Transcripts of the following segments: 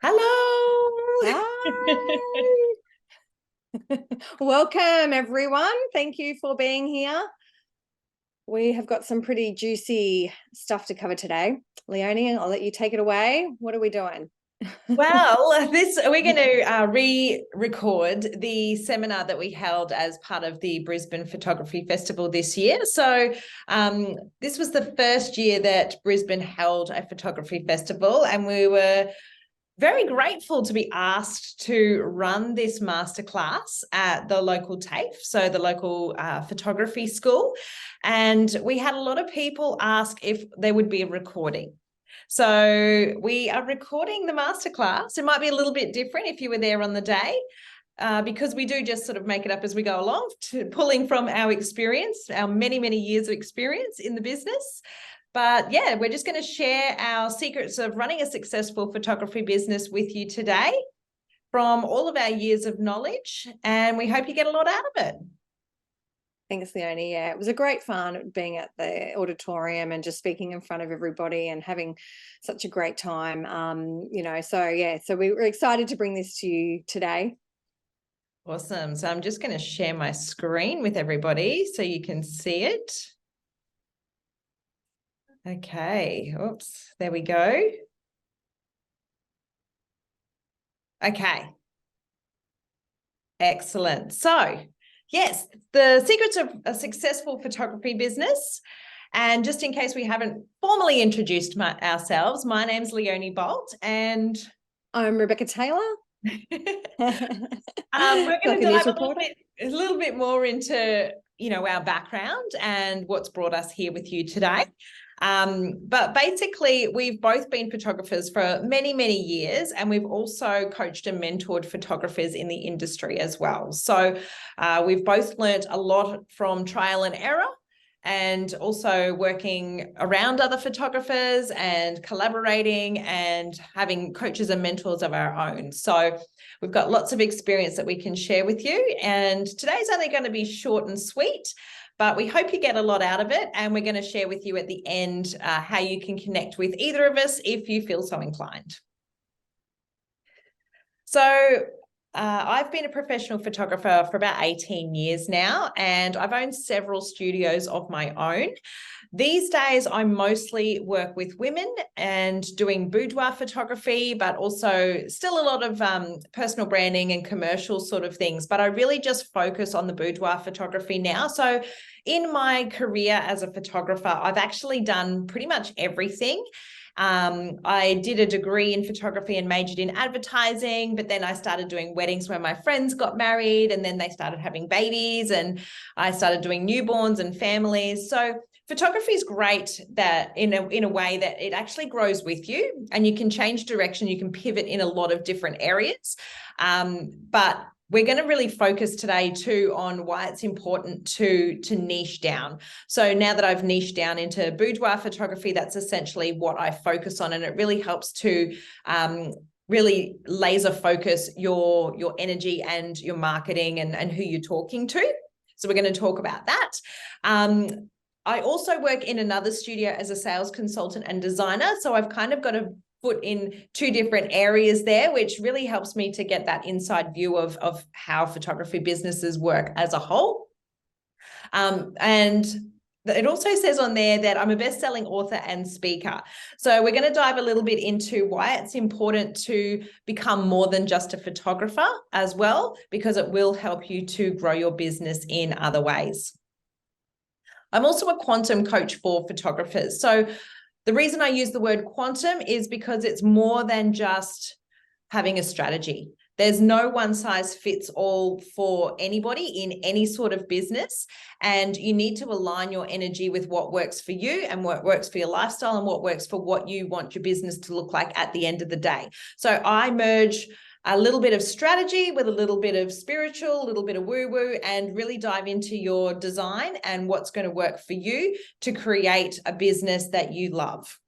Hello. Hi. Welcome, everyone. Thank you for being here. We have got some pretty juicy stuff to cover today. Leoni, I'll let you take it away. What are we doing? Well, we're going to re-record the seminar that we held as part of the Brisbane Photography Festival this year. So this was the first year that Brisbane held a photography festival, and we were very grateful to be asked to run this masterclass at the local TAFE, so the local photography school. And we had a lot of people ask if there would be a recording. So we are recording the masterclass. It might be a little bit different if you were there on the day, because we do just sort of make it up as we go along, pulling from our experience, our many, many years of experience in the business. But yeah, we're just going to share our secrets of running a successful photography business with you today from all of our years of knowledge, and we hope you get a lot out of it. Thanks, Leoni. Yeah, it was a great fun being at the auditorium and just speaking in front of everybody and having such a great time. So we were excited to bring this to you today. Awesome. So I'm just going to share my screen with everybody so you can see it. Okay. Oops. There we go. Okay. Excellent. So yes, the secrets of a successful photography business. And just in case we haven't formally introduced ourselves, my name's Leoni Bolt and I'm Rebecca Taylor. We're going to dive a little bit more into, our background and what's brought us here with you today. But basically, we've both been photographers for many, many years, and we've also coached and mentored photographers in the industry as well. So we've both learnt a lot from trial and error, and also working around other photographers and collaborating and having coaches and mentors of our own. So we've got lots of experience that we can share with you. And today's only going to be short and sweet, but we hope you get a lot out of it. And we're going to share with you at the end how you can connect with either of us if you feel so inclined. So I've been a professional photographer for about 18 years now, and I've owned several studios of my own. These days, I mostly work with women and doing boudoir photography, but also still a lot of personal branding and commercial sort of things. But I really just focus on the boudoir photography now. So in my career as a photographer, I've actually done pretty much everything. I did a degree in photography and majored in advertising, but then I started doing weddings where my friends got married, and then they started having babies, and I started doing newborns and families. So photography is great that in a way that it actually grows with you, and you can change direction, you can pivot in a lot of different areas. But we're going to really focus today too on why it's important to niche down. So now that I've niched down into boudoir photography, that's essentially what I focus on. And it really helps to really laser focus your energy and your marketing and who you're talking to. So we're going to talk about that. I also work in another studio as a sales consultant and designer. So I've kind of got a foot in two different areas there, which really helps me to get that inside view of how photography businesses work as a whole. And it also says on there that I'm a best-selling author and speaker. So we're going to dive a little bit into why it's important to become more than just a photographer as well, because it will help you to grow your business in other ways. I'm also a quantum coach for photographers. So the reason I use the word quantum is because it's more than just having a strategy. There's no one size fits all for anybody in any sort of business. And you need to align your energy with what works for you and what works for your lifestyle and what works for what you want your business to look like at the end of the day. So I merge a little bit of strategy with a little bit of spiritual, a little bit of woo-woo, and really dive into your design and what's going to work for you to create a business that you love.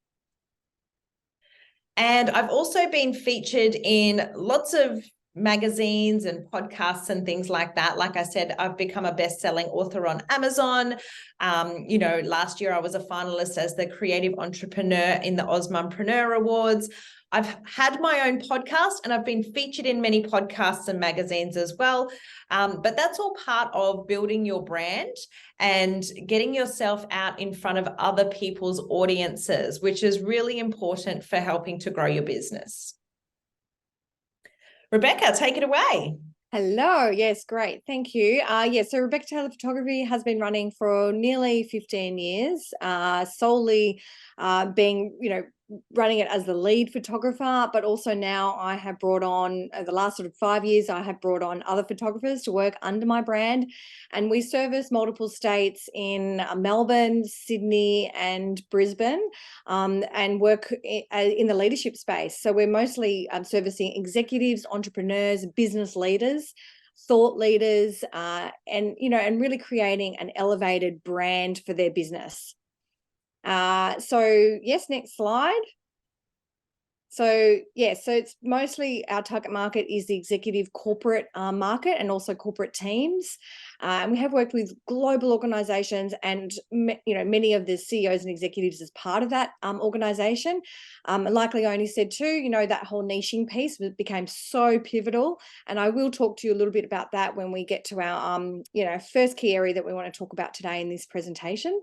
And I've also been featured in lots of magazines and podcasts and things like that. Like I said, I've become a best-selling author on Amazon. Last year I was a finalist as the creative entrepreneur in the Osmompreneur Awards. I've had my own podcast and I've been featured in many podcasts and magazines as well. But that's all part of building your brand and getting yourself out in front of other people's audiences, which is really important for helping to grow your business. Rebecca, take it away. Hello. Yes, great. Thank you. So Rebecca Taylor Photography has been running for nearly 15 years, solely being, running it as the lead photographer, but also now I have brought on, the last sort of 5 years, I have brought on other photographers to work under my brand. And we service multiple states in Melbourne, Sydney, and Brisbane, and work in the leadership space. So we're mostly servicing executives, entrepreneurs, business leaders, thought leaders, and really creating an elevated brand for their business. So yes, next slide. So it's mostly our target market is the executive corporate market and also corporate teams. And we have worked with global organizations and, many of the CEOs and executives as part of that organization. Like Leoni said too, that whole niching piece became so pivotal. And I will talk to you a little bit about that when we get to our, first key area that we want to talk about today in this presentation.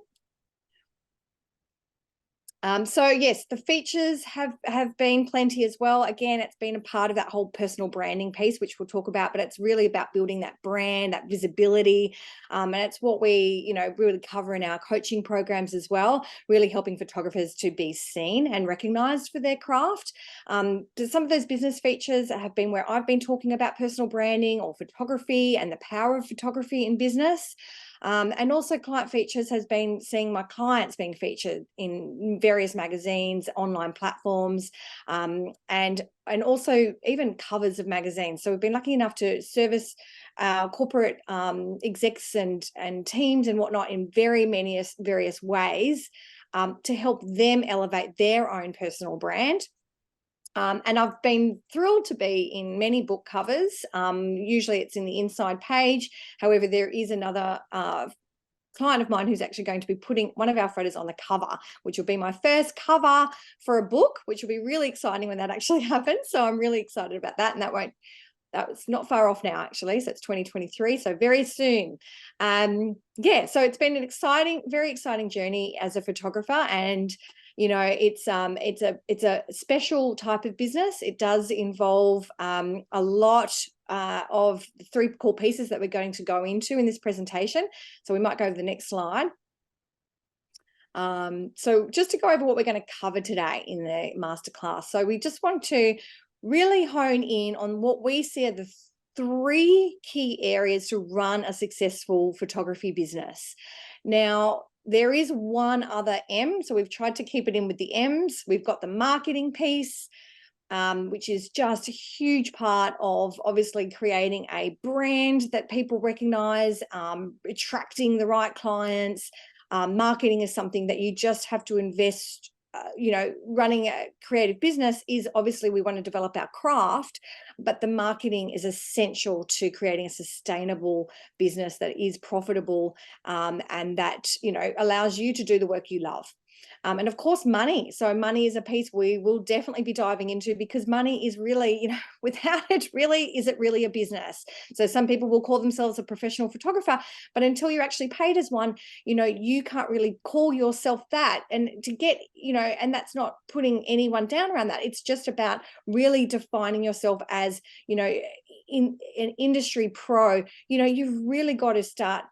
So yes, the features have been plenty as well. Again, it's been a part of that whole personal branding piece, which we'll talk about, but it's really about building that brand, that visibility. And it's what we, really cover in our coaching programs as well, really helping photographers to be seen and recognized for their craft. Some of those business features have been where I've been talking about personal branding or photography and the power of photography in business. And also client features has been seeing my clients being featured in various magazines, online platforms, and also even covers of magazines. So we've been lucky enough to service our corporate execs and teams and whatnot in various ways to help them elevate their own personal brand. And I've been thrilled to be in many book covers. Usually it's in the inside page. However, there is another client of mine who's actually going to be putting one of our photos on the cover, which will be my first cover for a book, which will be really exciting when that actually happens. So I'm really excited about that. And that's not far off now, actually. So it's 2023, so very soon. So it's been an very exciting journey as a photographer. And it's a special type of business. It does involve a lot of the three core pieces that we're going to go into in this presentation. So we might go to the next slide. So just to go over what we're going to cover today in the masterclass. So we just want to really hone in on what we see are the three key areas to run a successful photography business. Now, there is one other M, so we've tried to keep it in with the M's. We've got the marketing piece, which is just a huge part of obviously creating a brand that people recognize, attracting the right clients. Marketing is something that you just have to invest. Running a creative business is obviously we want to develop our craft, but the marketing is essential to creating a sustainable business that is profitable, and that, allows you to do the work you love. And of course, money. So money is a piece we will definitely be diving into, because money is really, without it, is it really a business? So some people will call themselves a professional photographer, but until you're actually paid as one, you can't really call yourself that. And to get, and that's not putting anyone down around that. It's just about really defining yourself as, in an industry pro. You've really got to start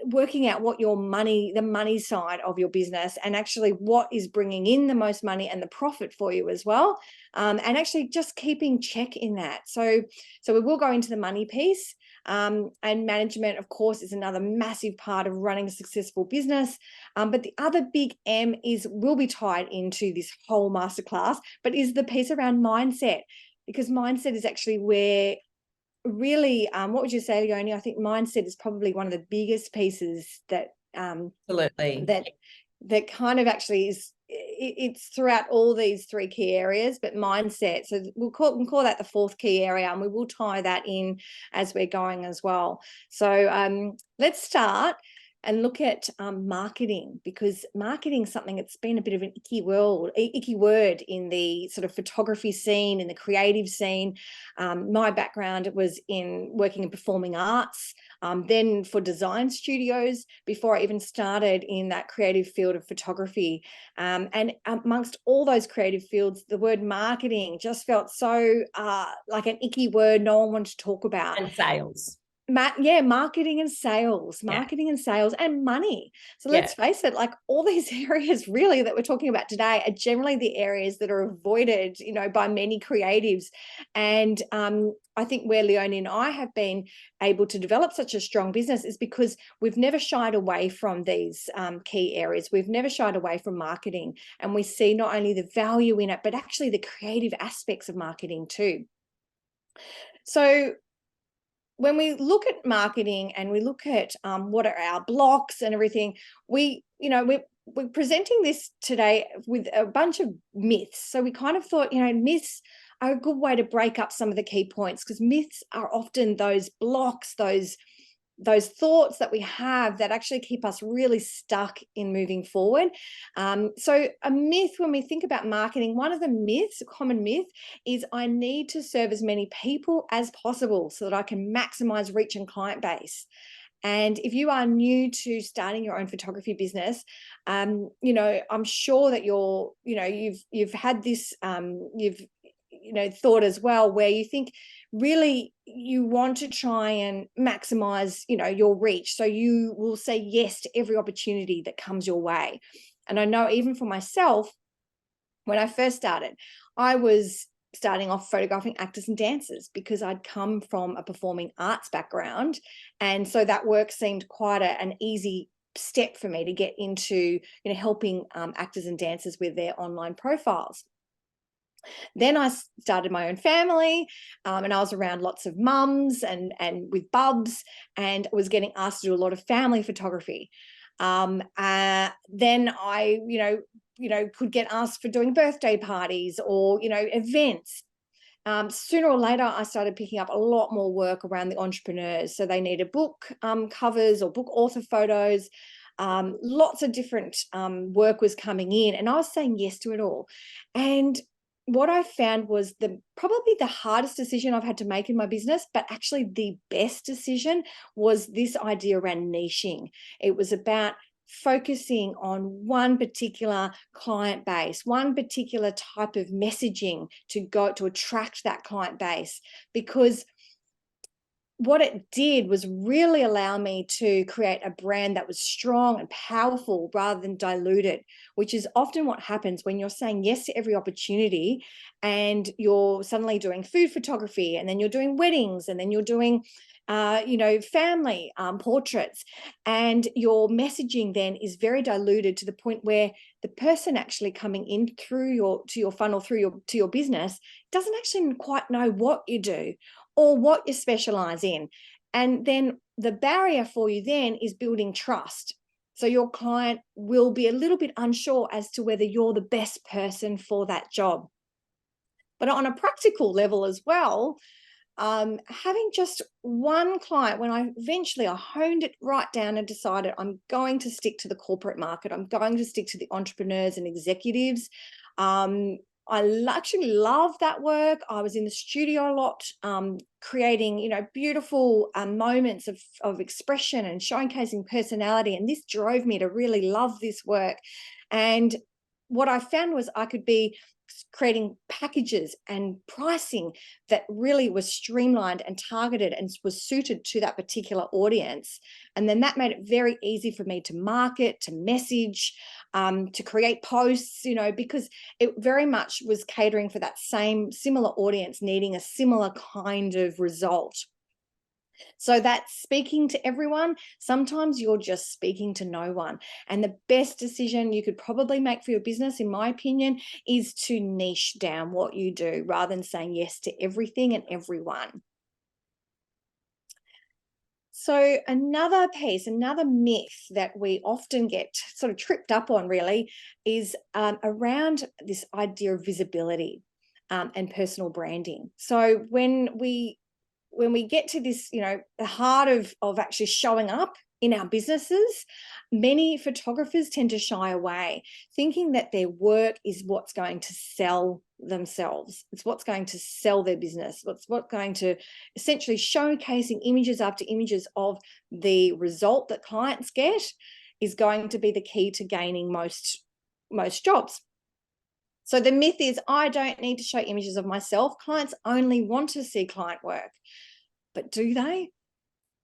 working out what the money side of your business, and actually what is bringing in the most money and the profit for you as well. And actually just keeping check in that. So we will go into the money piece, and management, of course, is another massive part of running a successful business. But the other big M will be tied into this whole masterclass, but is the piece around mindset, because mindset is actually where really, what would you say, Leoni? I think mindset is probably one of the biggest pieces that Absolutely. that kind of actually is, it's throughout all these three key areas, but mindset. So we'll call that the fourth key area, and we will tie that in as we're going as well. So let's start. and look at marketing, because marketing is something that's been a bit of an icky word in the sort of photography scene, in the creative scene. My background was in working in performing arts, then for design studios before I even started in that creative field of photography. And amongst all those creative fields, the word marketing just felt so like an icky word no one wanted to talk about. And sales. Marketing and sales, and money. So let's face it, like all these areas really that we're talking about today are generally the areas that are avoided, by many creatives. And I think where Leoni and I have been able to develop such a strong business is because we've never shied away from these key areas. We've never shied away from marketing, and we see not only the value in it, but actually the creative aspects of marketing too. So when we look at marketing and we look at what are our blocks and everything, we're presenting this today with a bunch of myths. So we kind of thought, myths are a good way to break up some of the key points, because myths are often those blocks, those thoughts that we have that actually keep us really stuck in moving forward. So a myth, when we think about marketing, one of the myths, a common myth, is I need to serve as many people as possible so that I can maximize reach and client base. And if you are new to starting your own photography business, I'm sure that you've had this, thought as well, where you think really you want to try and maximize, your reach. So you will say yes to every opportunity that comes your way. And I know even for myself, when I first started, I was starting off photographing actors and dancers because I'd come from a performing arts background. And so that work seemed quite an easy step for me to get into, helping actors and dancers with their online profiles. Then I started my own family, and I was around lots of mums and with bubs, and was getting asked to do a lot of family photography. Then I, could get asked for doing birthday parties or, events. Sooner or later, I started picking up a lot more work around the entrepreneurs. So they needed book covers or book author photos. Lots of different work was coming in, and I was saying yes to it all. And what I found was probably the hardest decision I've had to make in my business, but actually the best decision, was this idea around niching. It was about focusing on one particular client base, one particular type of messaging to attract that client base, because what it did was really allow me to create a brand that was strong and powerful rather than diluted, which is often what happens when you're saying yes to every opportunity and you're suddenly doing food photography, and then you're doing weddings, and then you're doing family portraits, and your messaging then is very diluted to the point where the person actually coming in to your funnel, to your business, doesn't actually quite know what you do or what you specialize in. And then the barrier for you then is building trust. So your client will be a little bit unsure as to whether you're the best person for that job. But on a practical level as well, having just one client, when I honed it right down and decided I'm going to stick to the corporate market, I'm going to stick to the entrepreneurs and executives. I actually love that work. I was in the studio a lot, creating, beautiful moments of expression and showcasing personality. And this drove me to really love this work. And what I found was I could be creating packages and pricing that really was streamlined and targeted and was suited to that particular audience. And then that made it very easy for me to market, to message, to create posts, because it very much was catering for that similar audience needing a similar kind of result. So that's speaking to everyone. Sometimes you're just speaking to no one. And the best decision you could probably make for your business, in my opinion, is to niche down what you do rather than saying yes to everything and everyone. So another myth that we often get sort of tripped up on really is around this idea of visibility and personal branding. So when we get to this, the heart of actually showing up in our businesses, many photographers tend to shy away, thinking that their work is what's going to sell themselves. It's what's going to sell their business. What's going to essentially showcasing images after images of the result that clients get is going to be the key to gaining most jobs. So the myth is, I don't need to show images of myself. Clients only want to see client work. But do they?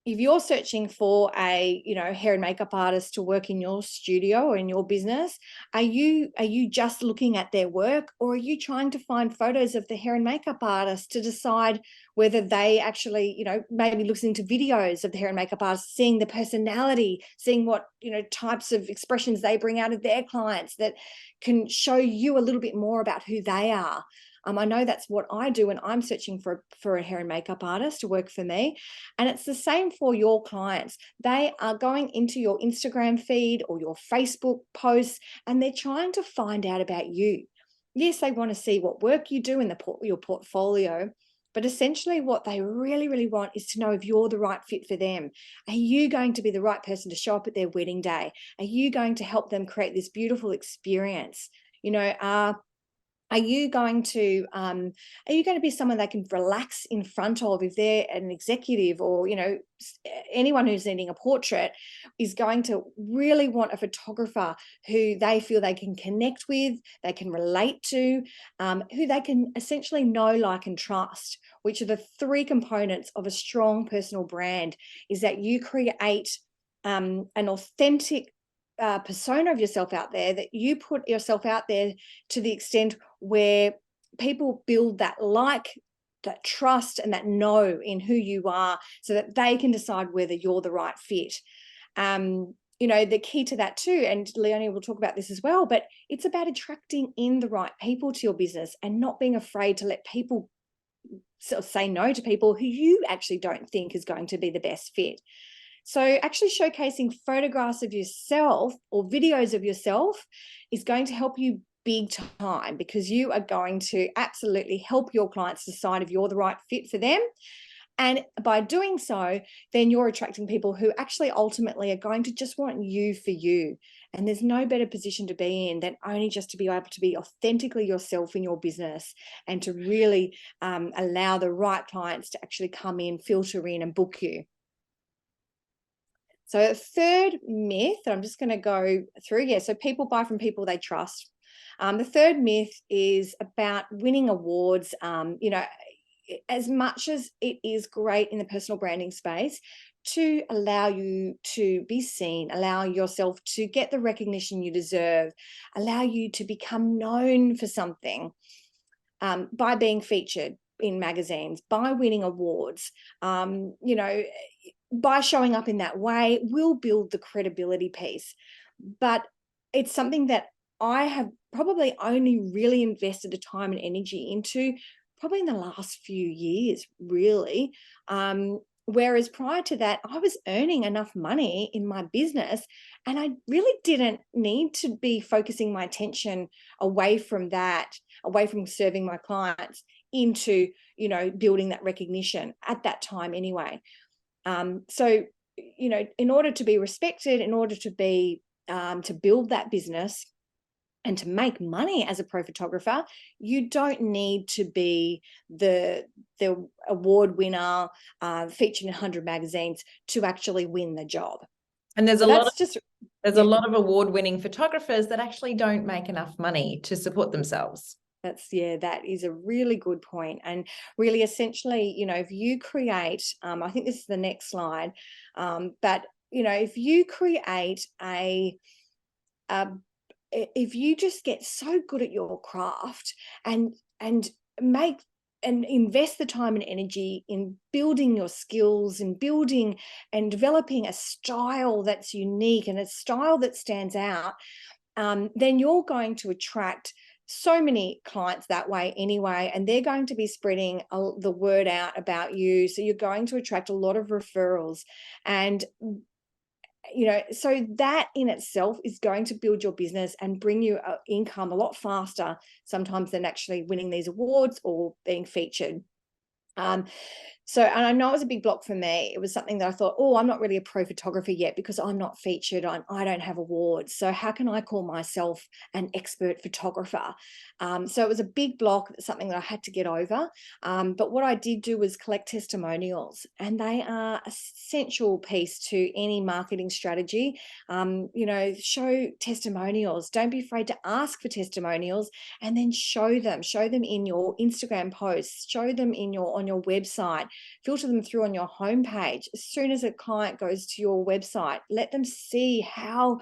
If you're searching for a, hair and makeup artist to work in your studio or in your business, are you just looking at their work, or are you trying to find photos of the hair and makeup artist to decide whether they actually, maybe listening to videos of the hair and makeup artist, seeing the personality, seeing what, types of expressions they bring out of their clients that can show you a little bit more about who they are. I know that's what I do when I'm searching for a hair and makeup artist to work for me. And it's the same for your clients. They are going into your Instagram feed or your Facebook posts, and they're trying to find out about you. Yes, they want to see what work you do in your portfolio, but essentially what they really, really want is to know if you're the right fit for them. Are you going to be the right person to show up at their wedding day? Are you going to help them create this beautiful experience? Are you going to be someone they can relax in front of if they're an executive, or anyone who's needing a portrait is going to really want a photographer who they feel they can connect with, they can relate to, who they can essentially know, like, and trust, which are the three components of a strong personal brand. Is that you create an authentic persona of yourself out there, that you put yourself out there to the extent where people build that that trust and that know in who you are, so that they can decide whether you're the right fit. The key to that too, and Leoni will talk about this as well, but it's about attracting in the right people to your business and not being afraid to let people sort of say no to people who you actually don't think is going to be the best fit. So actually showcasing photographs of yourself or videos of yourself is going to help you big time, because you are going to absolutely help your clients decide if you're the right fit for them. And by doing so, then you're attracting people who actually ultimately are going to just want you for you. And there's no better position to be in than only just to be able to be authentically yourself in your business, and to really allow the right clients to actually come in, filter in, and book you. So a third myth that I'm just going to go through. So people buy from people they trust. The third myth is about winning awards. As much as it is great in the personal branding space to allow you to be seen, allow yourself to get the recognition you deserve, allow you to become known for something, by being featured in magazines, by winning awards, by showing up in that way, will build the credibility piece. But it's something that I have probably only really invested the time and energy into probably in the last few years, really. Whereas prior to that, I was earning enough money in my business, and I really didn't need to be focusing my attention away from that, away from serving my clients, into, building that recognition at that time anyway. So, in order to be respected, in order to be, to build that business and to make money as a pro photographer, you don't need to be the award winner, featured in 100 magazines to actually win the job. And there's a lot of award-winning photographers that actually don't make enough money to support themselves. That is a really good point. And really, essentially, if you create, I think this is the next slide, but if you create if you just get so good at your craft and make and invest the time and energy in building your skills and building and developing a style that's unique and a style that stands out, then you're going to attract so many clients that way anyway, and they're going to be spreading the word out about you. So you're going to attract a lot of referrals, and so that in itself is going to build your business and bring you income a lot faster sometimes than actually winning these awards or being featured. So, and I know it was a big block for me. It was something that I thought, oh, I'm not really a pro photographer yet because I'm not featured. I don't have awards. So how can I call myself an expert photographer? So it was a big block, something that I had to get over. But what I did do was collect testimonials, and they are an essential piece to any marketing strategy. Show testimonials. Don't be afraid to ask for testimonials, and then show them in your Instagram posts, show them on your website. Filter them through on your homepage. As soon as a client goes to your website, let them see how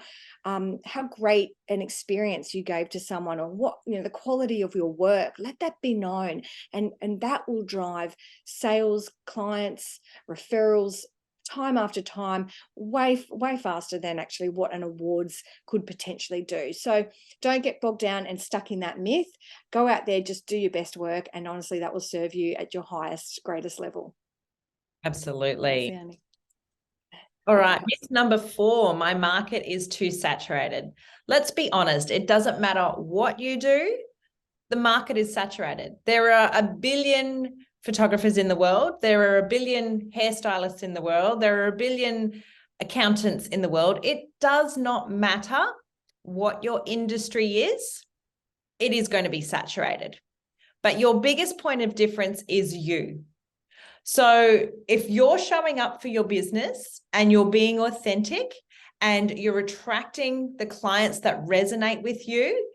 great an experience you gave to someone, or what, the quality of your work. Let that be known, and that will drive sales, clients, referrals, time after time, way faster than actually what an awards could potentially do. So don't get bogged down and stuck in that myth. Go out there, just do your best work, and honestly, that will serve you at your highest, greatest level. Absolutely. All right, myth number 4, my market is too saturated. Let's be honest, it doesn't matter what you do, the market is saturated. There are a billion photographers in the world. There are a billion hairstylists in the world. There are a billion accountants in the world. It does not matter what your industry is, it is going to be saturated. But your biggest point of difference is you. So if you're showing up for your business and you're being authentic and you're attracting the clients that resonate with you,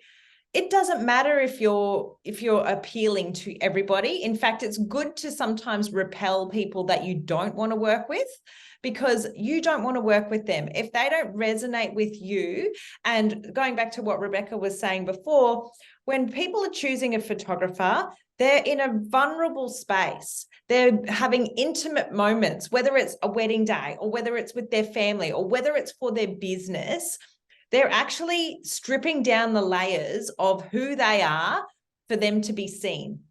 it doesn't matter if you're appealing to everybody. In fact, it's good to sometimes repel people that you don't want to work with, because you don't want to work with them. If they don't resonate with you, and going back to what Rebecca was saying before, when people are choosing a photographer, they're in a vulnerable space. They're having intimate moments, whether it's a wedding day or whether it's with their family or whether it's for their business. They're actually stripping down the layers of who they are for them to be seen.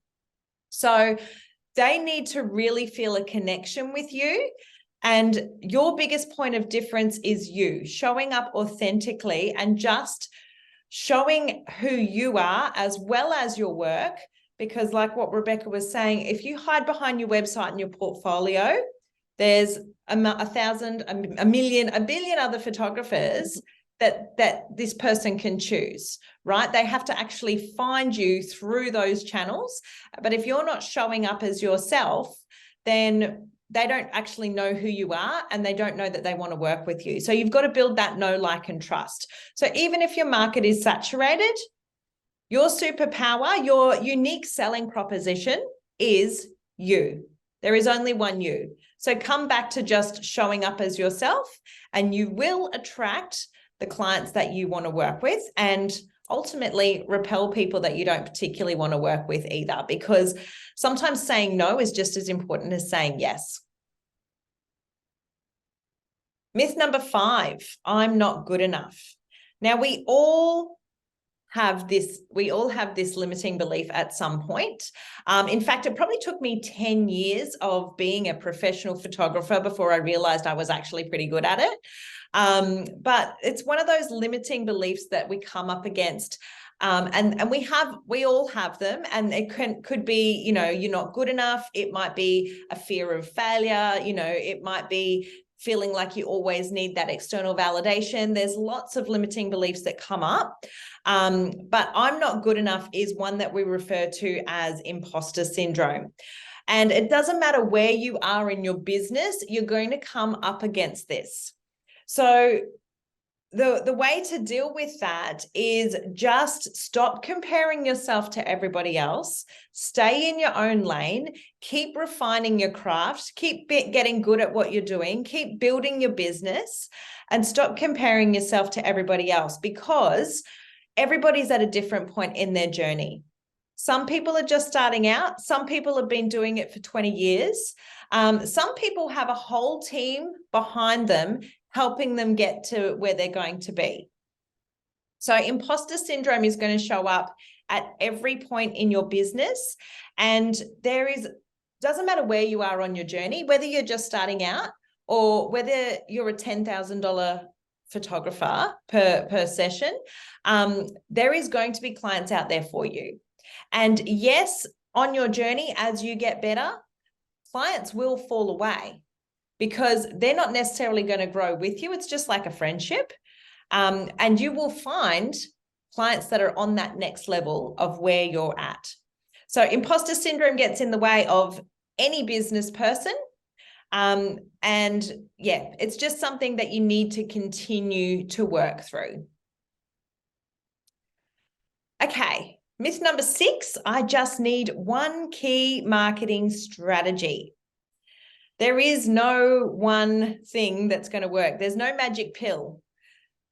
So they need to really feel a connection with you. And your biggest point of difference is you showing up authentically and just showing who you are as well as your work. Because like what Rebecca was saying, if you hide behind your website and your portfolio, there's a billion other photographers that this person can choose, right? They have to actually find you through those channels. But if you're not showing up as yourself, then they don't actually know who you are, and they don't know that they want to work with you. So you've got to build that know, like, and trust. So even if your market is saturated, your superpower, your unique selling proposition is you. There is only one you. So come back to just showing up as yourself, and you will attract the clients that you want to work with, and ultimately repel people that you don't particularly want to work with either, because sometimes saying no is just as important as saying yes. Myth number 5, I'm not good enough. Now, we all have this limiting belief at some point. In fact, it probably took me 10 years of being a professional photographer before I realized I was actually pretty good at it. But it's one of those limiting beliefs that we come up against. And we all have them, and it could be, you're not good enough. It might be a fear of failure. It might be feeling like you always need that external validation. There's lots of limiting beliefs that come up. But I'm not good enough is one that we refer to as imposter syndrome. And it doesn't matter where you are in your business, you're going to come up against this. So the way to deal with that is just stop comparing yourself to everybody else, stay in your own lane, keep refining your craft, keep getting good at what you're doing, keep building your business, and stop comparing yourself to everybody else, because everybody's at a different point in their journey. Some people are just starting out. Some people have been doing it for 20 years. Some people have a whole team behind them helping them get to where they're going to be. So imposter syndrome is going to show up at every point in your business. And doesn't matter where you are on your journey, whether you're just starting out or whether you're a $10,000 photographer per session, there is going to be clients out there for you. And yes, on your journey, as you get better, clients will fall away because they're not necessarily going to grow with you. It's just like a friendship. And you will find clients that are on that next level of where you're at. So imposter syndrome gets in the way of any business person. And yeah, it's just something that you need to continue to work through. Okay, myth number 6, I just need one key marketing strategy. There is no one thing that's going to work. There's no magic pill,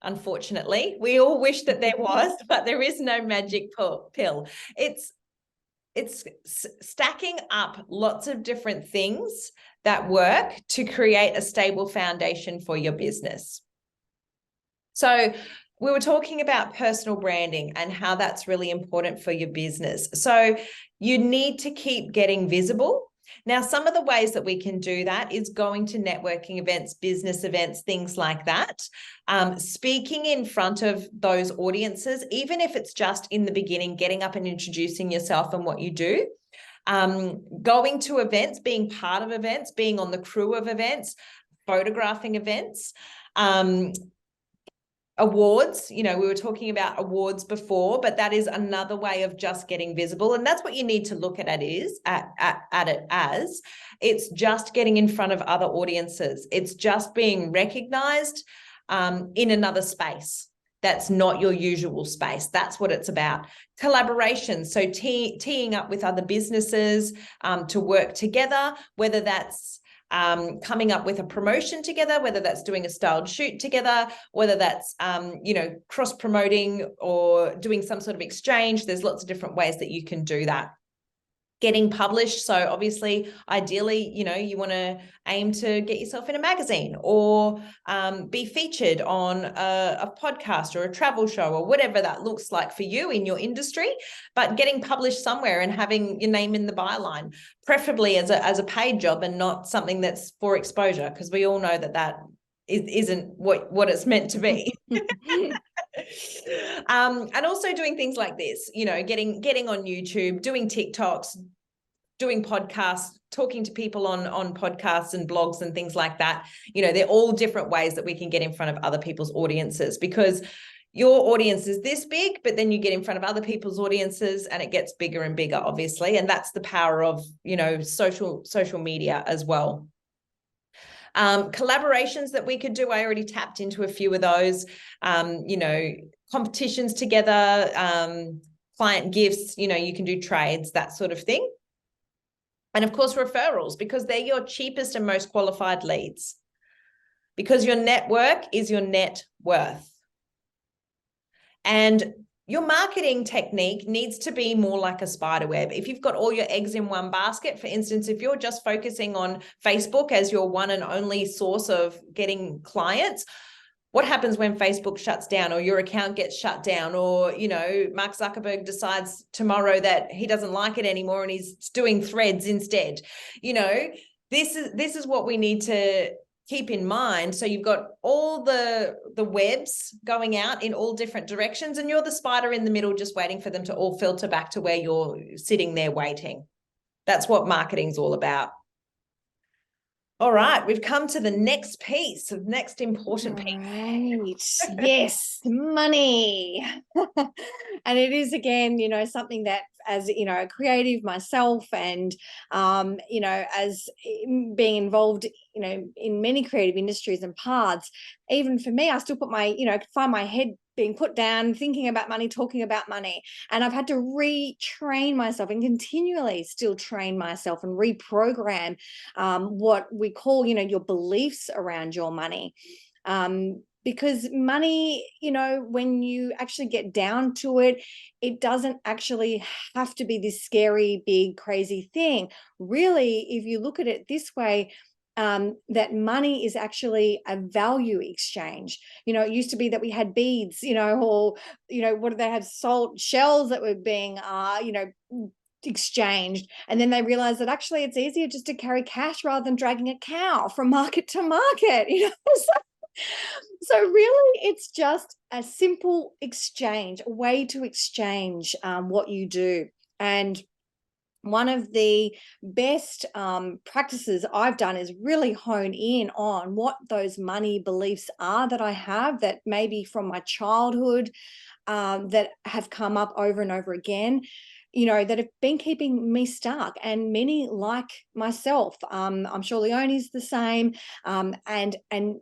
unfortunately. We all wish that there was, but there is no magic pill. It's stacking up lots of different things that work to create a stable foundation for your business. So we were talking about personal branding and how that's really important for your business. So you need to keep getting visible. Now, some of the ways that we can do that is going to networking events, business events, things like that. Speaking in front of those audiences, even if it's just in the beginning, getting up and introducing yourself and what you do. Going to events, being part of events, being on the crew of events, photographing events. Awards, we were talking about awards before, but that is another way of just getting visible. And that's what you need to look at it as. It's just getting in front of other audiences. It's just being recognized in another space. That's not your usual space. That's what it's about. Collaboration. So teeing up with other businesses to work together, whether that's coming up with a promotion together, whether that's doing a styled shoot together, whether that's, cross promoting or doing some sort of exchange. There's lots of different ways that you can do that. Getting published. So obviously, ideally, you want to aim to get yourself in a magazine or be featured on a podcast or a travel show or whatever that looks like for you in your industry, but getting published somewhere and having your name in the byline, preferably as a paid job and not something that's for exposure, because we all know that isn't what it's meant to be. And also doing things like this, getting on YouTube, doing TikToks, doing podcasts, talking to people on podcasts and blogs and things like that. They're all different ways that we can get in front of other people's audiences, because your audience is this big, but then you get in front of other people's audiences and it gets bigger and bigger, obviously. And that's the power of, social media as well. Collaborations that we could do, I already tapped into a few of those, competitions together, client gifts, you can do trades, that sort of thing. And of course, referrals, because they're your cheapest and most qualified leads, because your network is your net worth. And your marketing technique needs to be more like a spider web. If you've got all your eggs in one basket, for instance, if you're just focusing on Facebook as your one and only source of getting clients, what happens when Facebook shuts down or your account gets shut down, or, Mark Zuckerberg decides tomorrow that he doesn't like it anymore and he's doing threads instead? This is what we need to keep in mind. So you've got all the webs going out in all different directions, and you're the spider in the middle just waiting for them to all filter back to where you're sitting there waiting. That's what marketing's all about. All right, we've come to the next piece, the next important piece. Right. Yes, money. And it is, again, something that, as a creative myself, and as being involved in many creative industries and paths, even for me, I still put my find my head being put down, thinking about money, talking about money. And I've had to retrain myself and continually still train myself and reprogram what we call, your beliefs around your money. Because money, when you actually get down to it, it doesn't actually have to be this scary, big, crazy thing. Really, if you look at it this way, that money is actually a value exchange. It used to be that we had beads, or, what did they have? Salt shells that were being, exchanged. And then they realized that actually it's easier just to carry cash rather than dragging a cow from market to market, So really, it's just a simple exchange, a way to exchange what you do. And one of the best practices I've done is really hone in on what those money beliefs are that I have, that maybe from my childhood, that have come up over and over again, that have been keeping me stuck. And many like myself, I'm sure Leoni's the same, and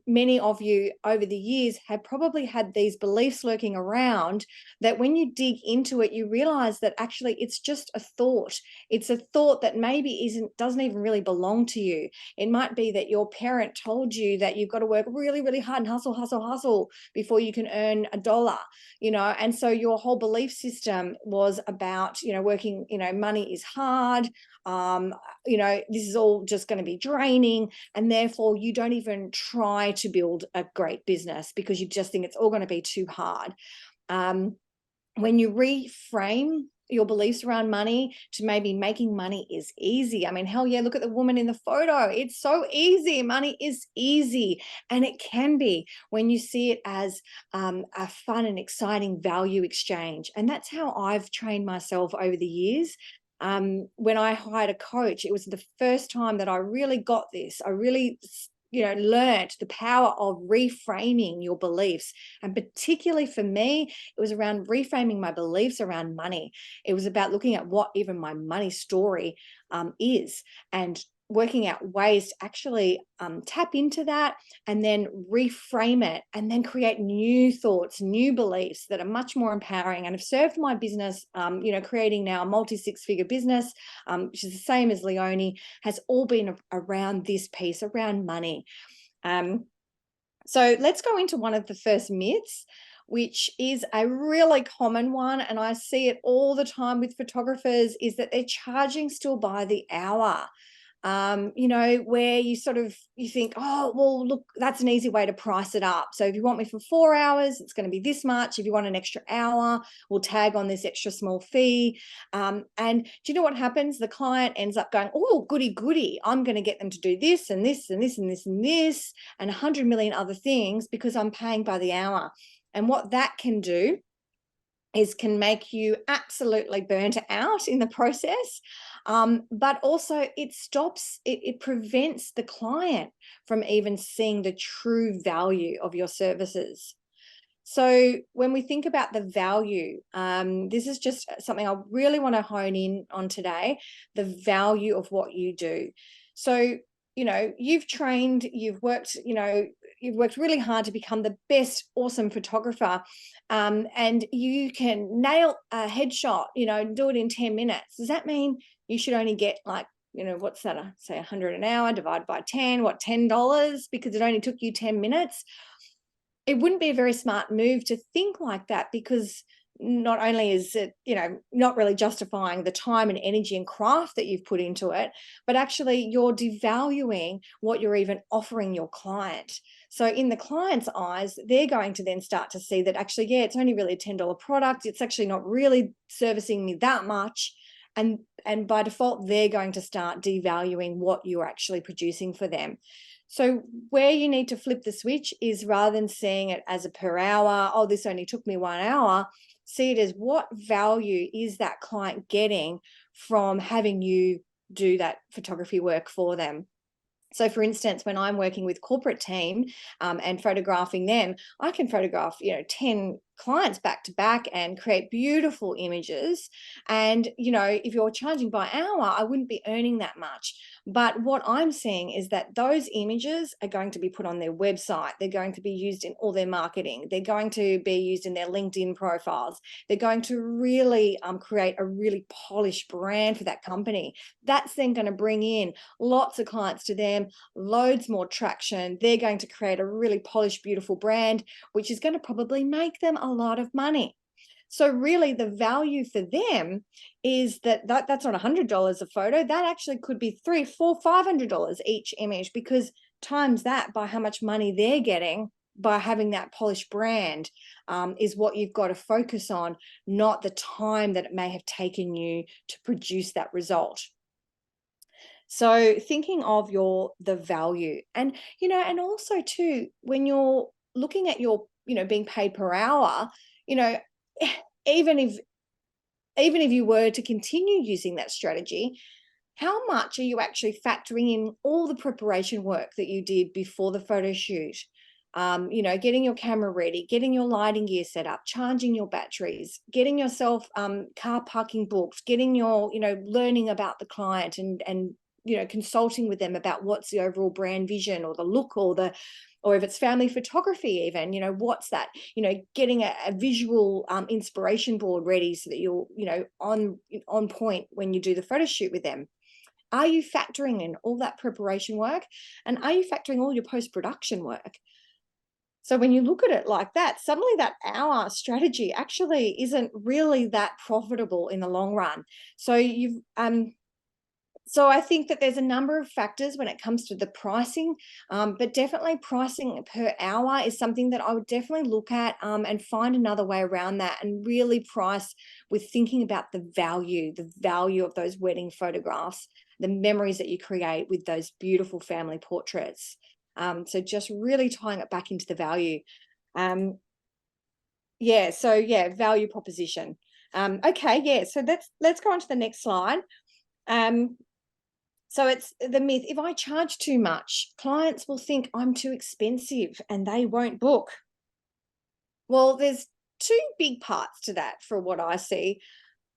many of you over the years have probably had these beliefs lurking around, that when you dig into it, you realize that actually it's just a thought. It's a thought that maybe doesn't even really belong to you. It might be that your parent told you that you've got to work really, really hard and hustle before you can earn a dollar, and so your whole belief system was about, working, money is hard, this is all just going to be draining, and therefore you don't even try to build a great business because you just think it's all going to be too hard. When you reframe your beliefs around money to maybe making money is easy. I mean, hell yeah, look at the woman in the photo. It's so easy. Money is easy. And it can be when you see it as a fun and exciting value exchange. And that's how I've trained myself over the years. When I hired a coach, it was the first time that I really got this. I really learned the power of reframing your beliefs. And particularly for me, it was around reframing my beliefs around money. It was about looking at what even my money story is, and working out ways to actually tap into that and then reframe it, and then create new thoughts, new beliefs that are much more empowering and have served my business, creating now a multi-six-figure business, which is the same as Leoni, has all been around this piece, around money. So let's go into one of the first myths, which is a really common one, and I see it all the time with photographers, is that they're charging still by the hour. Where you think, oh, well, look, that's an easy way to price it up. So if you want me for 4 hours, it's going to be this much. If you want an extra hour, we'll tag on this extra small fee. And do you know what happens? The client ends up going, oh, goody, I'm going to get them to do this and this and this and this and this and 100 million other things because I'm paying by the hour. And what that can do is can make you absolutely burnt out in the process. But also it prevents the client from even seeing the true value of your services. So when we think about the value, this is just something I really want to hone in on today, the value of what you do. So, you've trained, you've worked really hard to become the best awesome photographer, and you can nail a headshot, do it in 10 minutes. Does that mean you should only get what's that? Say 100 an hour divided by 10, $10 because it only took you 10 minutes? It wouldn't be a very smart move to think like that, because not only is it, not really justifying the time and energy and craft that you've put into it, but actually you're devaluing what you're even offering your client. So in the client's eyes, they're going to then start to see that actually, yeah, it's only really a $10 product. It's actually not really servicing me that much. And by default, they're going to start devaluing what you're actually producing for them. So where you need to flip the switch is, rather than seeing it as a per hour, oh, this only took me 1 hour, see it as what value is that client getting from having you do that photography work for them. So for instance, when I'm working with corporate team and photographing them, I can photograph, 10 clients back to back and create beautiful images. And, if you're charging by hour, I wouldn't be earning that much. But what I'm seeing is that those images are going to be put on their website. They're going to be used in all their marketing. They're going to be used in their LinkedIn profiles. They're going to really create a really polished brand for that company. That's then going to bring in lots of clients to them, loads more traction. They're going to create a really polished, beautiful brand, which is going to probably make them a lot of money. So really the value for them is that's not $100 a photo. That actually could be $300, $400, $500 each image, because times that by how much money they're getting by having that polished brand is what you've got to focus on, not the time that it may have taken you to produce that result. So thinking of the value, and and also too, when you're looking at your being paid per hour, even if even if you were to continue using that strategy, how much are you actually factoring in all the preparation work that you did before the photo shoot? You know, getting your camera ready, getting your lighting gear set up, charging your batteries, getting yourself car parking booked, getting your, you know, learning about the client and you know, consulting with them about what's the overall brand vision or the look or if it's family photography even, you know, what's that, you know, getting a visual inspiration board ready so that you're, you know, on point when you do the photo shoot with them. Are you factoring in all that preparation work? And are you factoring all your post-production work? So when you look at it like that, suddenly that hour strategy actually isn't really that profitable in the long run. So so I think that there's a number of factors when it comes to the pricing, but definitely pricing per hour is something that I would definitely look at and find another way around that and really price with thinking about the value of those wedding photographs, the memories that you create with those beautiful family portraits. So just really tying it back into the value. Yeah, so yeah, value proposition. Okay, yeah, so let's go on to the next slide. So it's the myth, if I charge too much, clients will think I'm too expensive and they won't book. Well, there's two big parts to that for what I see.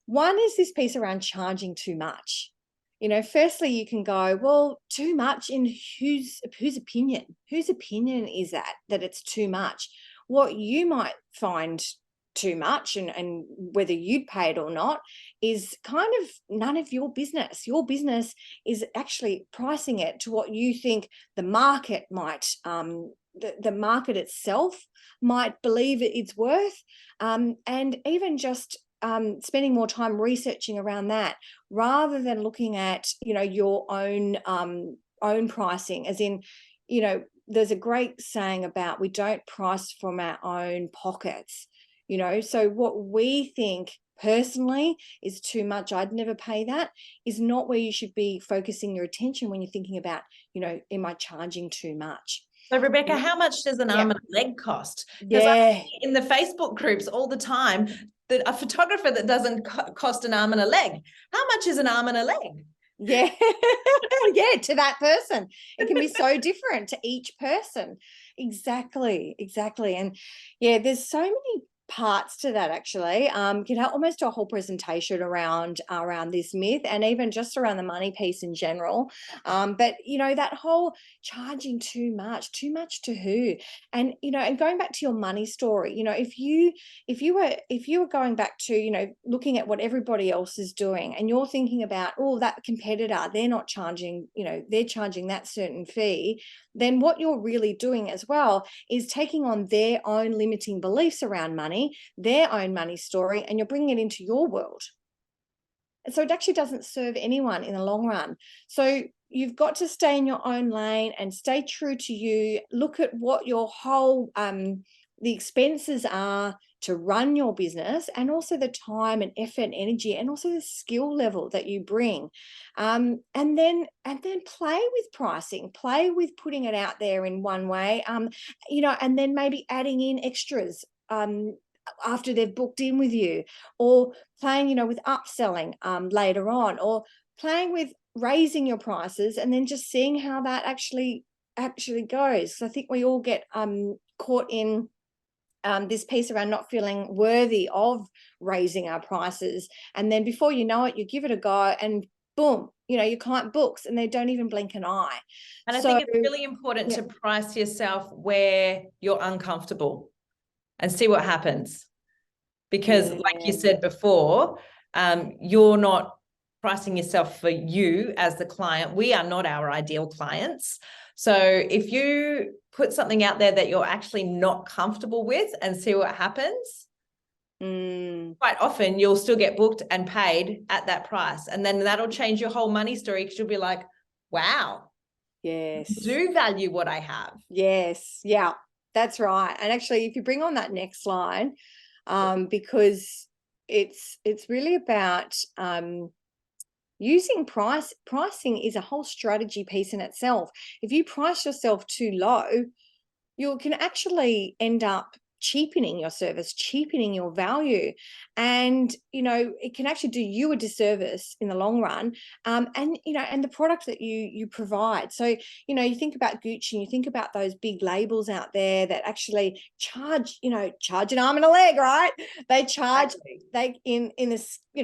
One is this piece around charging too much. You know, firstly, you can go, well, too much in whose opinion? Whose opinion is that it's too much? What you might find too much and whether you'd pay it or not is kind of none of your business. Your business is actually pricing it to what you think the market might, the market itself might believe it's worth, and even just spending more time researching around that rather than looking at, you know, your own pricing, as in, you know, there's a great saying about we don't price from our own pockets, you know. So what we think personally is too much, I'd never pay that, is not where you should be focusing your attention when you're thinking about, you know, am I charging too much? So Rebecca, how much does an arm and a leg cost? Because I see in the Facebook groups all the time that a photographer that doesn't cost an arm and a leg. How much is an arm and a leg? Yeah. Yeah, to that person. It can be so different to each person. Exactly. And yeah, there's so many parts to that actually. You know, almost a whole presentation around this myth and even just around the money piece in general. But you know, that whole charging too much to who? And you know, and going back to your money story, you know, if you were going back to, you know, looking at what everybody else is doing and you're thinking about, oh, that competitor, they're not charging, you know, they're charging that certain fee, then what you're really doing as well is taking on their own limiting beliefs around money, their own money story, and you're bringing it into your world. And so it actually doesn't serve anyone in the long run. So you've got to stay in your own lane and stay true to you. Look at what your whole the expenses are to run your business, and also the time and effort and energy and also the skill level that you bring, and then play with pricing, play with putting it out there in one way, you know, and then maybe adding in extras after they've booked in with you, or playing, you know, with upselling later on, or playing with raising your prices and then just seeing how that actually goes. So I think we all get caught in this piece around not feeling worthy of raising our prices, and then before you know it, you give it a go and boom, you know, your client books and they don't even blink an eye. And I think it's really important to price yourself where you're uncomfortable and see what happens, because like you said before, you're not pricing yourself for you as the client. We are not our ideal clients. So if you put something out there that you're actually not comfortable with and see what happens, quite often you'll still get booked and paid at that price. And then that'll change your whole money story, because you'll be like, wow, yes, you do value what I have. Yes. Yeah, that's right. And actually, if you bring on that next slide, because it's really about using pricing is a whole strategy piece in itself. If you price yourself too low, you can actually end up cheapening your service, cheapening your value. And, it can actually do you a disservice in the long run. And the product that you provide. So, you think about Gucci and you think about those big labels out there that actually charge an arm and a leg, right? They charge, in this, do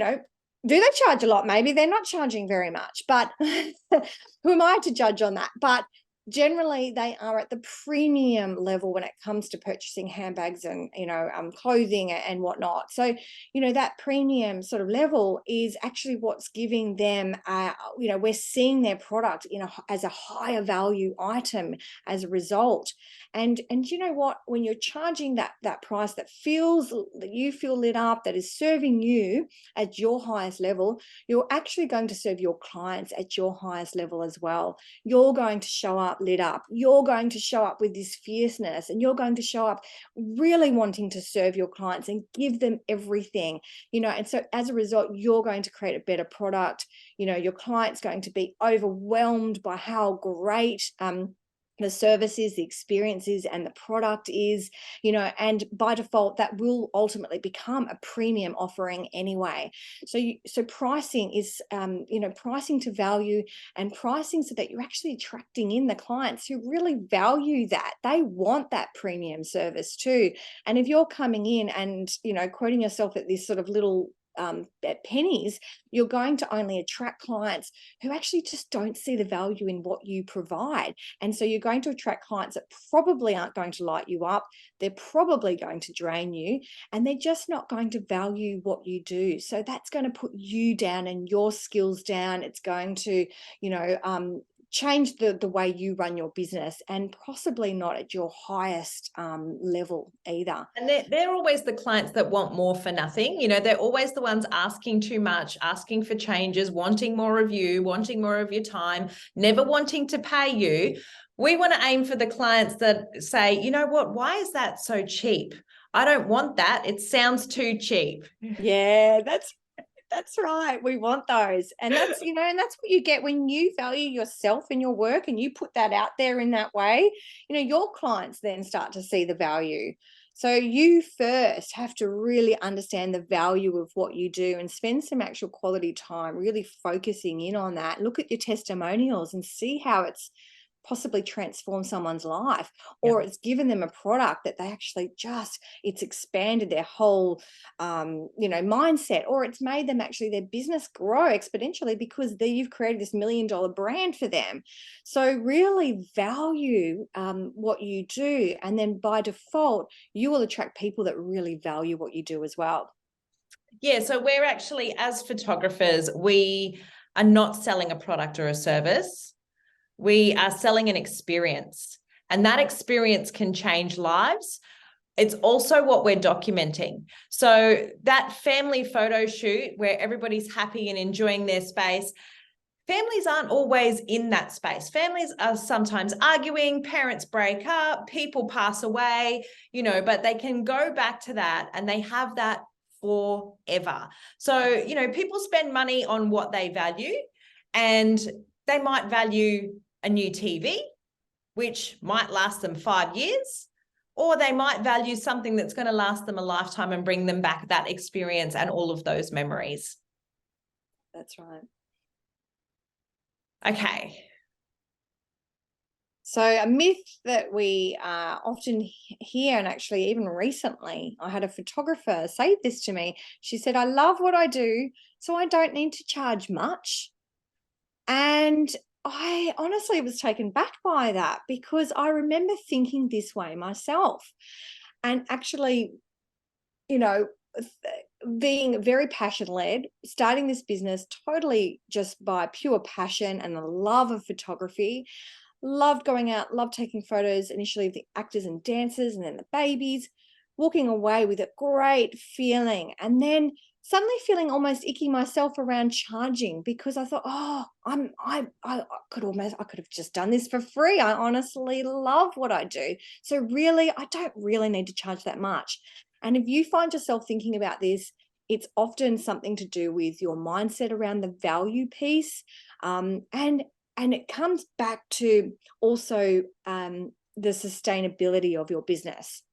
they charge a lot? Maybe they're not charging very much, but who am I to judge on that? But generally they are at the premium level when it comes to purchasing handbags and clothing and whatnot. So that premium sort of level is actually what's giving them we're seeing their product as a higher value item as a result. And you know what, when you're charging that price that you feel lit up, that is serving you at your highest level, you're actually going to serve your clients at your highest level as well. You're going to show up lit up. You're going to show up with this fierceness, and you're going to show up really wanting to serve your clients and give them everything, and so as a result, you're going to create a better product. Your client's going to be overwhelmed by how great the services, the experiences, and the product is, and by default, that will ultimately become a premium offering anyway. So pricing is, pricing to value, and pricing so that you're actually attracting in the clients who really value that. They want that premium service too. And if you're coming in and, quoting yourself at this sort of little at pennies, you're going to only attract clients who actually just don't see the value in what you provide. And so you're going to attract clients that probably aren't going to light you up. They're probably going to drain you, and they're just not going to value what you do. So that's going to put you down and your skills down. It's going to, change the way you run your business, and possibly not at your highest level either. And they're always the clients that want more for nothing. They're always the ones asking too much, asking for changes, wanting more of you, wanting more of your time, never wanting to pay you. We want to aim for the clients that say, you know what, why is that so cheap? I don't want that. It sounds too cheap. Yeah, that's right. We want those. And that's, and that's what you get when you value yourself and your work, and you put that out there in that way. Your clients then start to see the value. So you first have to really understand the value of what you do and spend some actual quality time really focusing in on that. Look at your testimonials and see how it's possibly transform someone's life, or it's given them a product that they actually it's expanded their whole mindset, or it's made them actually their business grow exponentially because you've created this $1 million brand for them. So really value what you do, and then by default you will attract people that really value what you do as well. Yeah, so we're actually, as photographers, we are not selling a product or a service. We are selling an experience, and that experience can change lives. It's also what we're documenting. So that family photo shoot where everybody's happy and enjoying their space, families aren't always in that space. Families are sometimes arguing, parents break up, people pass away, but they can go back to that, and they have that forever. So, people spend money on what they value, and they might value a new TV, which might last them 5 years, or they might value something that's going to last them a lifetime and bring them back that experience and all of those memories. That's right. Okay. So a myth that we often hear, and actually even recently, I had a photographer say this to me. She said, I love what I do, so I don't need to charge much. And I honestly was taken back by that, because I remember thinking this way myself, and actually, being very passion-led, starting this business totally just by pure passion and the love of photography. Loved going out, loved taking photos initially of the actors and dancers and then the babies, walking away with a great feeling, and then suddenly feeling almost icky myself around charging, because I thought, I could have just done this for free. I honestly love what I do. So really, I don't really need to charge that much. And if you find yourself thinking about this, it's often something to do with your mindset around the value piece. And it comes back to also the sustainability of your business.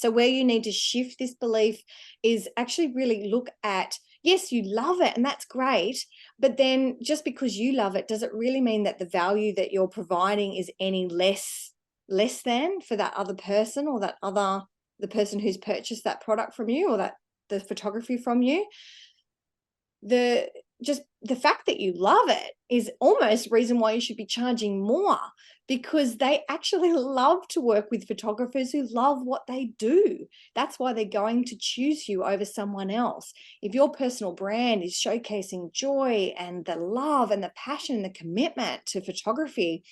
So where you need to shift this belief is actually really look at, yes, you love it and that's great, but then just because you love it, does it really mean that the value that you're providing is any less than for that other person, or the person who's purchased that product from you, or that the photography from you? Just the fact that you love it is almost reason why you should be charging more, because they actually love to work with photographers who love what they do. That's why they're going to choose you over someone else. If your personal brand is showcasing joy and the love and the passion and the commitment to photography,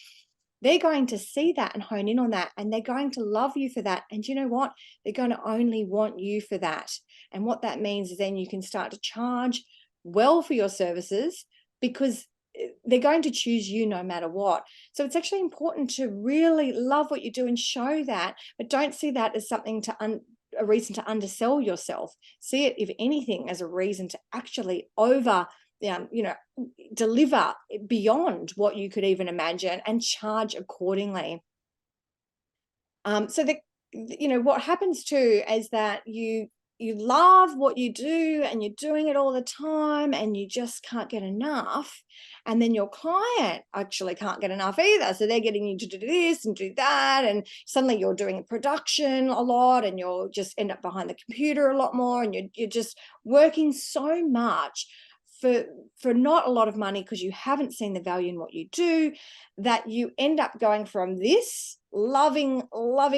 they're going to see that and hone in on that, and they're going to love you for that. And you know what? They're going to only want you for that. And what that means is then you can start to charge well for your services, because they're going to choose you no matter what. So it's actually important to really love what you do and show that, but don't see that as something a reason to undersell yourself. See it, if anything, as a reason to actually deliver beyond what you could even imagine, and charge accordingly. So what happens too is that you love what you do and you're doing it all the time and you just can't get enough. And then your client actually can't get enough either. So they're getting you to do this and do that. And suddenly you're doing production a lot, and you'll just end up behind the computer a lot more. And you're just working so much for not a lot of money, because you haven't seen the value in what you do, that you end up going from this loving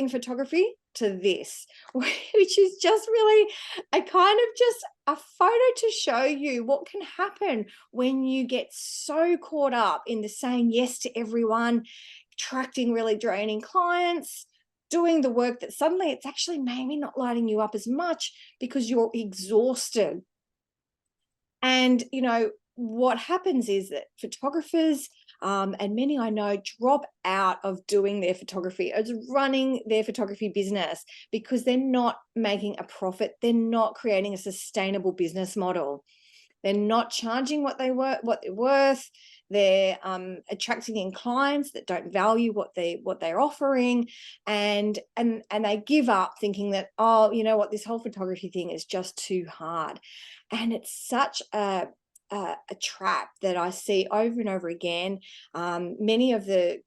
photography to this, which is just really a kind of just a photo to show you what can happen when you get so caught up in the saying yes to everyone, attracting really draining clients, doing the work that suddenly it's actually maybe not lighting you up as much because you're exhausted. And, what happens is that photographers, and many I know, drop out of doing their photography, as running their photography business, because they're not making a profit. They're not creating a sustainable business model. They're not charging what they're worth. They're attracting in clients that don't value what they're offering, and they give up thinking that, oh, you know what, this whole photography thing is just too hard. And it's such a trap that I see over and over again. Many of the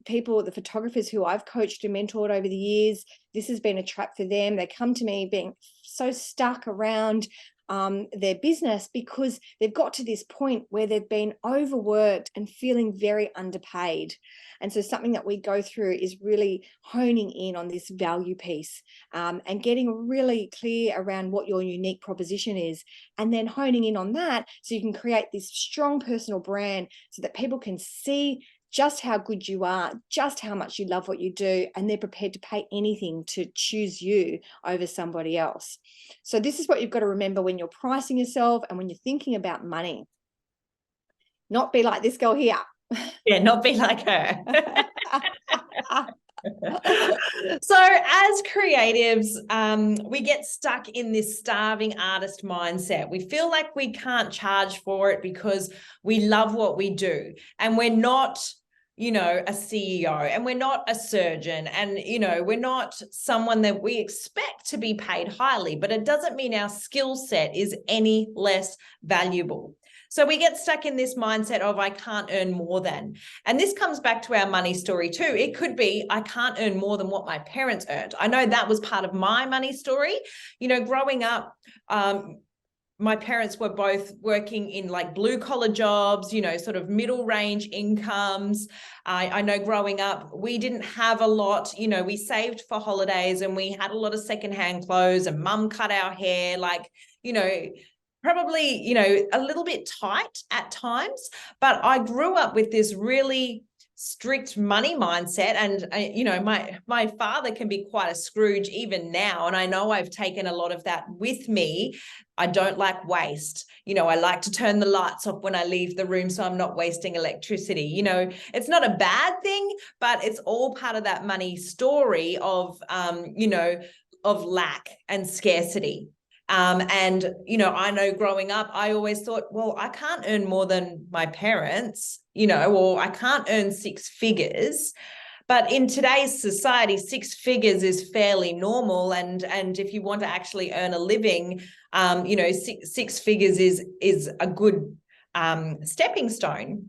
people, the photographers who I've coached and mentored over the years, this has been a trap for them. They come to me being so stuck around their business because they've got to this point where they've been overworked and feeling very underpaid. And so something that we go through is really honing in on this value piece, and getting really clear around what your unique proposition is, and then honing in on that so you can create this strong personal brand so that people can see just how good you are, just how much you love what you do, and they're prepared to pay anything to choose you over somebody else. So this is what you've got to remember when you're pricing yourself and when you're thinking about money. Not be like this girl here. Yeah, not be like her. So as creatives, we get stuck in this starving artist mindset. We feel like we can't charge for it because we love what we do, and we're not a CEO, and we're not a surgeon, and we're not someone that we expect to be paid highly, but it doesn't mean our skill set is any less valuable. So we get stuck in this mindset of I can't earn more than. And this comes back to our money story too. It could be I can't earn more than what my parents earned. I know that was part of my money story. Growing up, my parents were both working in like blue collar jobs, sort of middle range incomes. I know growing up, we didn't have a lot, we saved for holidays and we had a lot of secondhand clothes, and mum cut our hair, probably, a little bit tight at times. But I grew up with this really strict money mindset, and my father can be quite a Scrooge even now, and I know I've taken a lot of that with me. I don't like waste. I like to turn the lights off when I leave the room so I'm not wasting electricity. It's not a bad thing, but it's all part of that money story of of lack and scarcity. I know growing up, I always thought, well, I can't earn more than my parents, or I can't earn six figures. But in today's society, six figures is fairly normal. And if you want to actually earn a living, six figures is a good stepping stone.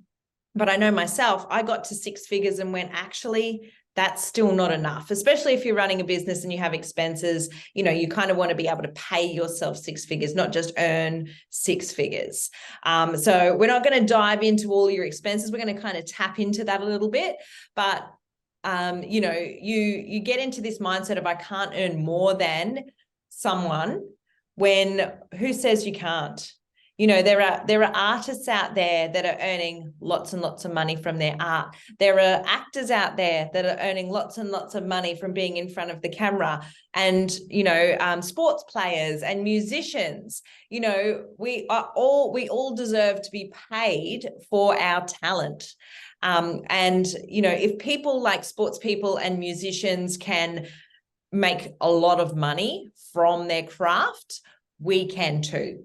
But I know myself, I got to six figures and went, actually, that's still not enough, especially if you're running a business and you have expenses. You kind of want to be able to pay yourself six figures, not just earn six figures. So we're not going to dive into all your expenses. We're going to kind of tap into that a little bit. But, you get into this mindset of I can't earn more than someone who says you can't? There are artists out there that are earning lots and lots of money from their art. There are actors out there that are earning lots and lots of money from being in front of the camera, and sports players and musicians. We all deserve to be paid for our talent. If people like sports people and musicians can make a lot of money from their craft, we can too.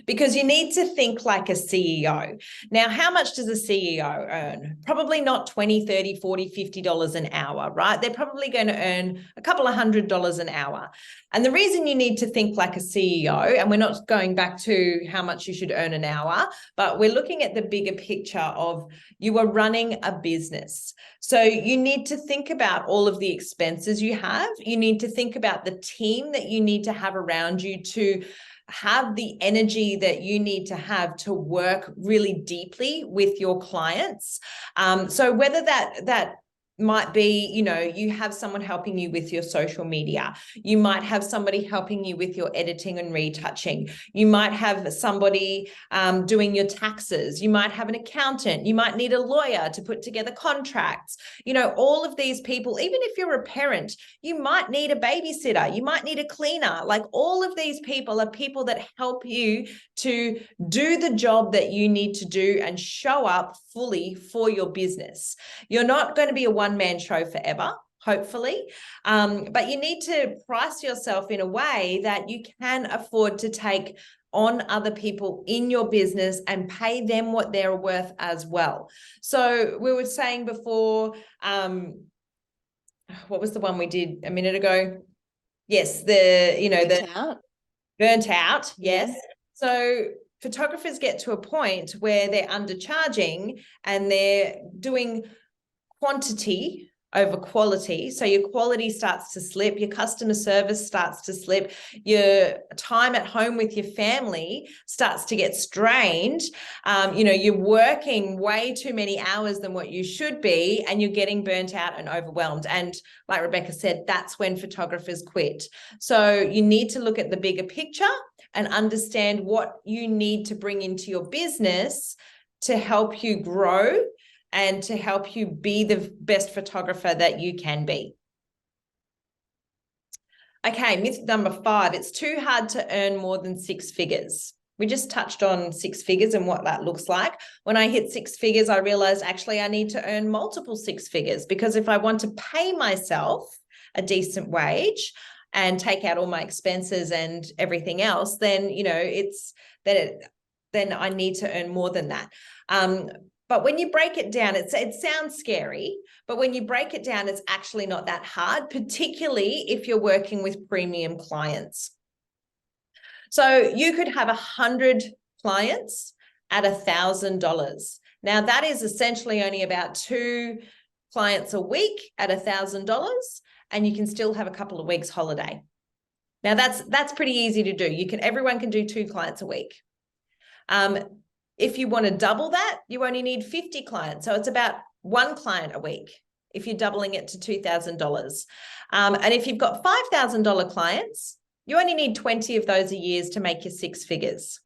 Because you need to think like a CEO. Now, how much does a CEO earn? Probably not $20, $30, $40, $50 an hour, right? They're probably going to earn a couple of $100 an hour. And the reason you need to think like a CEO, and we're not going back to how much you should earn an hour, but we're looking at the bigger picture of you are running a business. So you need to think about all of the expenses you have. You need to think about the team that you need to have around you to have the energy that you need to have to work really deeply with your clients. So whether that might be, you have someone helping you with your social media. You might have somebody helping you with your editing and retouching. You might have somebody doing your taxes. You might have an accountant. You might need a lawyer to put together contracts. All of these people, even if you're a parent, you might need a babysitter. You might need a cleaner. Like, all of these people are people that help you to do the job that you need to do and show up fully for your business. You're not going to be a one-man show forever, hopefully, but you need to price yourself in a way that you can afford to take on other people in your business and pay them what they're worth as well. So we were saying before, what was the one we did a minute ago? Yes, the burnt out. Yes. Yeah. So photographers get to a point where they're undercharging and they're doing quantity over quality. So your quality starts to slip, your customer service starts to slip, your time at home with your family starts to get strained. You're working way too many hours than what you should be, and you're getting burnt out and overwhelmed. And like Rebecca said, that's when photographers quit. So you need to look at the bigger picture and understand what you need to bring into your business to help you grow and to help you be the best photographer that you can be. Okay, myth number 5, it's too hard to earn more than six figures. We just touched on six figures and what that looks like. When I hit six figures, I realized actually I need to earn multiple six figures, because if I want to pay myself a decent wage and take out all my expenses and everything else, then, then I need to earn more than that. But when you break it down, it sounds scary, but when you break it down, it's actually not that hard, particularly if you're working with premium clients. So you could have 100 clients at $1,000. Now that is essentially only about 2 clients a week at $1,000, and you can still have a couple of weeks holiday. Now that's pretty easy to do. Everyone can do 2 clients a week. If you want to double that, you only need 50 clients. So it's about 1 client a week if you're doubling it to $2,000. And if you've got $5,000 clients, you only need 20 of those a year to make your 6 figures.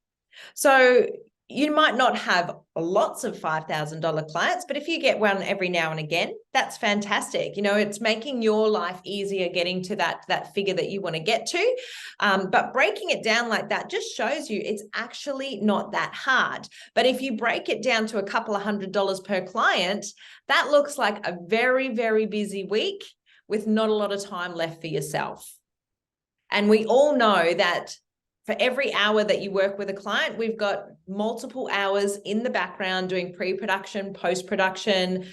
So you might not have lots of $5,000 clients, but if you get one every now and again, that's fantastic. It's making your life easier getting to that figure that you want to get to. But breaking it down like that just shows you it's actually not that hard. But if you break it down to a couple of $100 per client, that looks like a very, very busy week with not a lot of time left for yourself. And we all know that for every hour that you work with a client, we've got multiple hours in the background doing pre-production, post-production,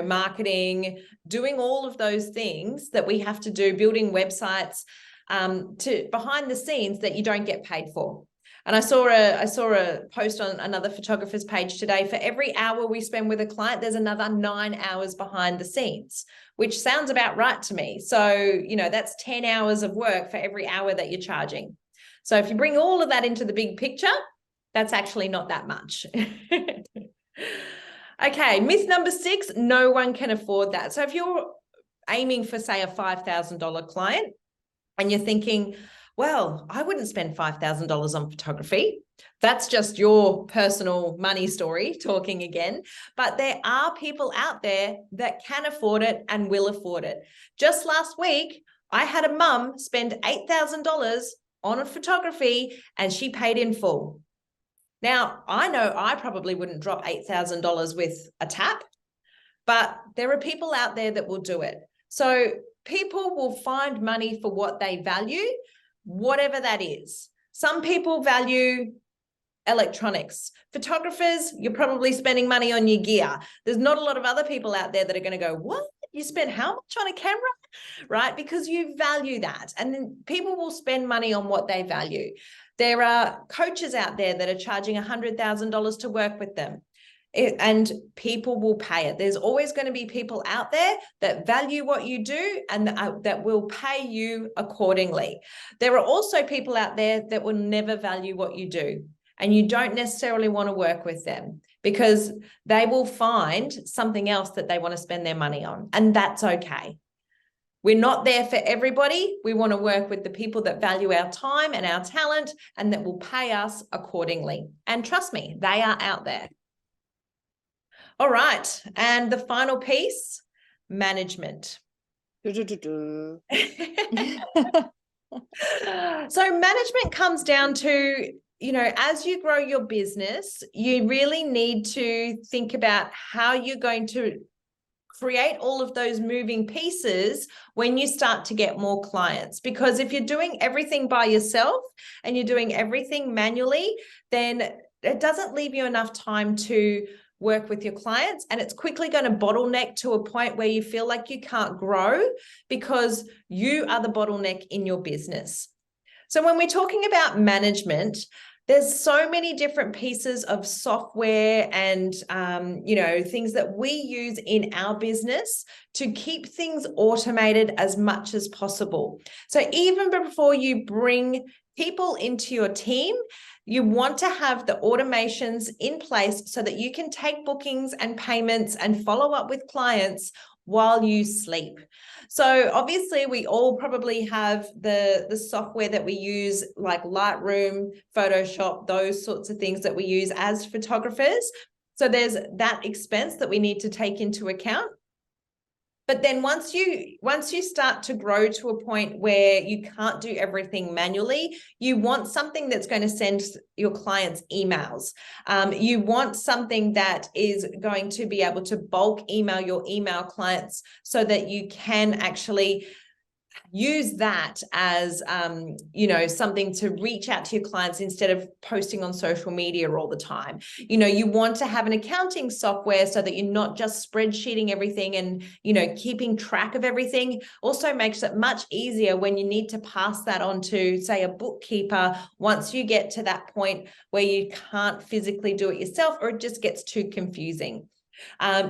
marketing, doing all of those things that we have to do, building websites, to behind the scenes that you don't get paid for. And I saw a post on another photographer's page today. For every hour we spend with a client, there's another 9 hours behind the scenes, which sounds about right to me. So, that's 10 hours of work for every hour that you're charging. So if you bring all of that into the big picture, that's actually not that much. Okay, myth number 6, no one can afford that. So if you're aiming for, say, a $5,000 client and you're thinking, well, I wouldn't spend $5,000 on photography. That's just your personal money story talking again. But there are people out there that can afford it and will afford it. Just last week, I had a mum spend $8,000 on a photography and she paid in full. Now, I know I probably wouldn't drop $8,000 with a tap, but there are people out there that will do it. So people will find money for what they value, whatever that is. Some people value electronics. Photographers, you're probably spending money on your gear. There's not a lot of other people out there that are going to go, what? You spend how much on a camera? Right? Because you value that. And then people will spend money on what they value. There are coaches out there that are charging $100,000 to work with them. And people will pay it. There's always going to be people out there that value what you do and that will pay you accordingly. There are also people out there that will never value what you do, and you don't necessarily want to work with them because they will find something else that they want to spend their money on, and that's okay. We're not there for everybody. We want to work with the people that value our time and our talent and that will pay us accordingly. And trust me, they are out there. All right. And the final piece, management. So management comes down to, as you grow your business, you really need to think about how you're going to create all of those moving pieces when you start to get more clients. Because if you're doing everything by yourself and you're doing everything manually, then it doesn't leave you enough time to work with your clients, and it's quickly going to bottleneck to a point where you feel like you can't grow because you are the bottleneck in your business. So when we're talking about management, there's so many different pieces of software and, things that we use in our business to keep things automated as much as possible. So even before you bring people into your team, you want to have the automations in place so that you can take bookings and payments and follow up with clients while you sleep. So obviously we all probably have the software that we use, like Lightroom, Photoshop, those sorts of things that we use as photographers. So there's that expense that we need to take into account. But then once you start to grow to a point where you can't do everything manually, you want something that's going to send your clients emails. You want something that is going to be able to bulk email your email clients so that you can actually use that as, something to reach out to your clients instead of posting on social media all the time. You want to have an accounting software so that you're not just spreadsheeting everything and, keeping track of everything. Also makes it much easier when you need to pass that on to, say, a bookkeeper once you get to that point where you can't physically do it yourself or it just gets too confusing.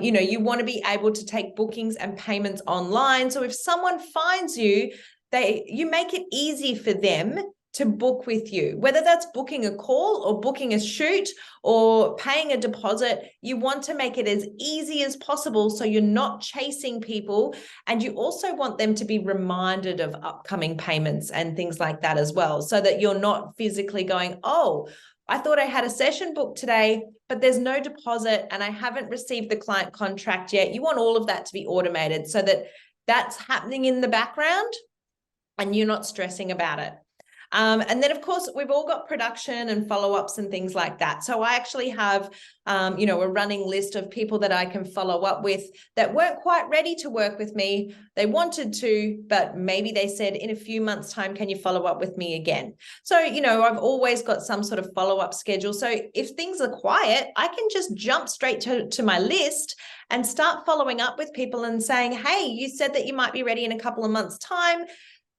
You want to be able to take bookings and payments online. So if someone finds you, you make it easy for them to book with you, whether that's booking a call or booking a shoot or paying a deposit. You want to make it as easy as possible so you're not chasing people, and you also want them to be reminded of upcoming payments and things like that as well, so that you're not physically going, oh, I thought I had a session booked today, but there's no deposit and I haven't received the client contract yet. You want all of that to be automated so that that's happening in the background and you're not stressing about it. And then, of course, we've all got production and follow-ups and things like that. So I actually have, a running list of people that I can follow up with that weren't quite ready to work with me. They wanted to, but maybe they said, in a few months' time, can you follow up with me again? So, I've always got some sort of follow-up schedule. So if things are quiet, I can just jump straight to my list and start following up with people and saying, hey, you said that you might be ready in a couple of months' time.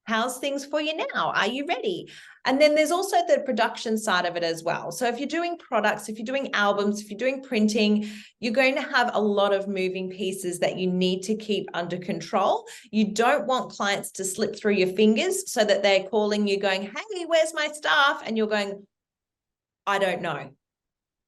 How's things for you now? Are you ready? And then there's also the production side of it as well. So if you're doing products, if you're doing albums, if you're doing printing, you're going to have a lot of moving pieces that you need to keep under control. You don't want clients to slip through your fingers so that they're calling you going, hey, where's my stuff? And you're going, I don't know.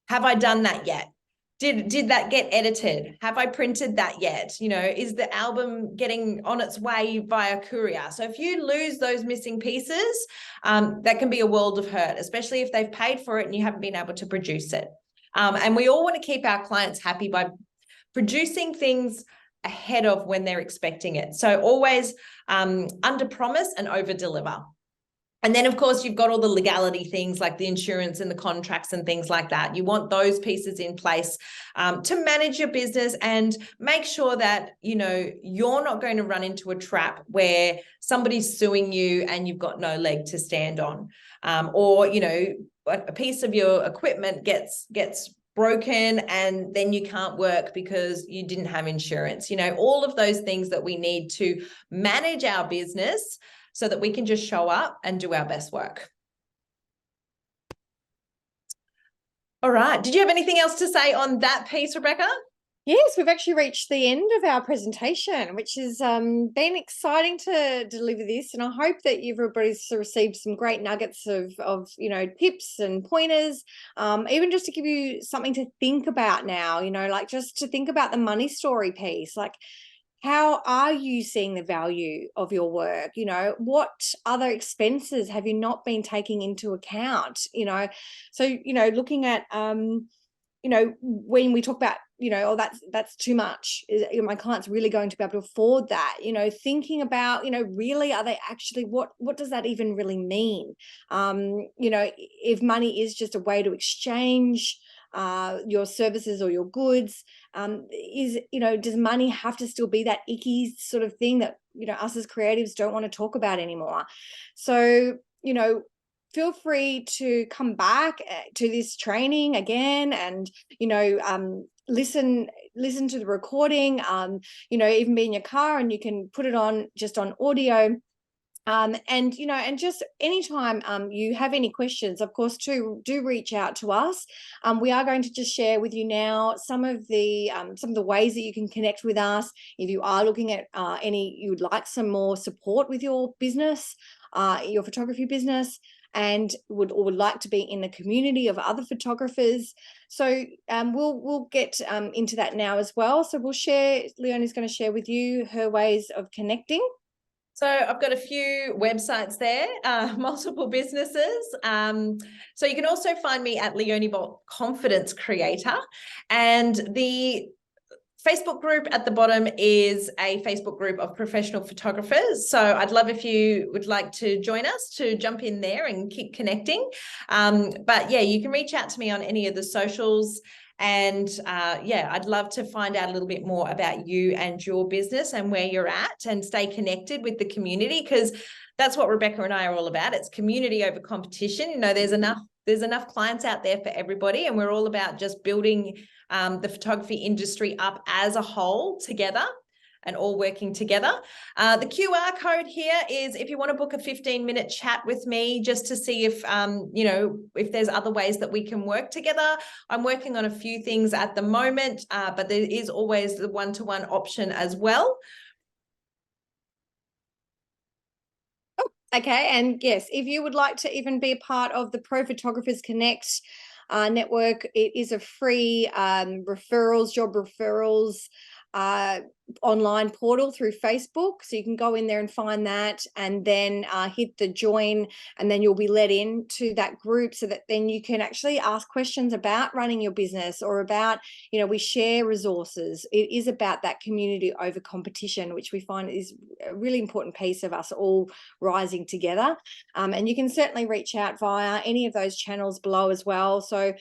Have I done that yet? Did that get edited? Have I printed that yet? Is the album getting on its way via courier? So if you lose those missing pieces, that can be a world of hurt, especially if they've paid for it and you haven't been able to produce it. And we all want to keep our clients happy by producing things ahead of when they're expecting it. So always under promise and over deliver. And then, of course, you've got all the legality things like the insurance and the contracts and things like that. You want those pieces in place to manage your business and make sure that, you're not going to run into a trap where somebody's suing you and you've got no leg to stand on. Or, a piece of your equipment gets broken and then you can't work because you didn't have insurance. All of those things that we need to manage our business so that we can just show up and do our best work. All right. Did you have anything else to say on that piece, Rebecca? Yes, we've actually reached the end of our presentation, which has been exciting to deliver this. And I hope that everybody's received some great nuggets of tips and pointers, even just to give you something to think about now, like just to think about the money story piece, like, how are you seeing the value of your work? What other expenses have you not been taking into account? So, looking at, when we talk about, oh, that's too much. My client's really going to be able to afford that? Thinking about, really, are they actually, what does that even really mean? If money is just a way to exchange your services or your goods, does money have to still be that icky sort of thing that us as creatives don't want to talk about anymore? So feel free to come back to this training again and listen to the recording, even be in your car and you can put it on just on audio. And just anytime you have any questions, of course, do reach out to us. We are going to just share with you now some of the ways that you can connect with us. If you are looking at you would like some more support with your business, your photography business, and would like to be in the community of other photographers. So we'll get into that now as well. So Leoni's going to share with you her ways of connecting. So I've got a few websites there, multiple businesses. So you can also find me at Leoni Confidence Creator, and the Facebook group at the bottom is a Facebook group of professional photographers. So I'd love if you would like to join us to jump in there and keep connecting. But yeah, you can reach out to me on any of the socials. And I'd love to find out a little bit more about you and your business and where you're at, and stay connected with the community, because that's what Rebecca and I are all about. It's community over competition. There's enough clients out there for everybody, and we're all about just building the photography industry up as a whole together and all working together. The QR code here is if you want to book a 15-minute chat with me just to see if, if there's other ways that we can work together. I'm working on a few things at the moment, but there is always the one-to-one option as well. Okay, and yes, if you would like to even be a part of the Pro Photographers Connect network, it is a free job referrals online portal through Facebook. So you can go in there and find that, and then hit the join, and then you'll be let into that group, so that then you can actually ask questions about running your business, or about, you know, we share resources. It is about that community over competition, which we find is a really important piece of us all rising together. And you can certainly reach out via any of those channels below as well. So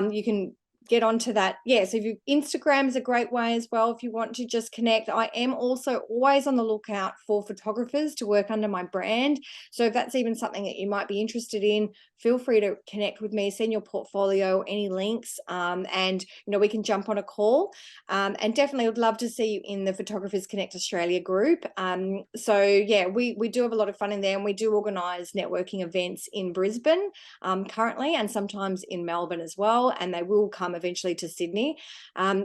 you can get onto that. Yeah, so if you, Instagram is a great way as well if you want to just connect. I am also always on the lookout for photographers to work under my brand. So if that's even something that you might be interested in, feel free to connect with me, send your portfolio, any links, and you know, we can jump on a call. And definitely would love to see you in the Photographers Connect Australia group. So yeah, we do have a lot of fun in there, and we do organise networking events in Brisbane currently, and sometimes in Melbourne as well, and they will come eventually to Sydney.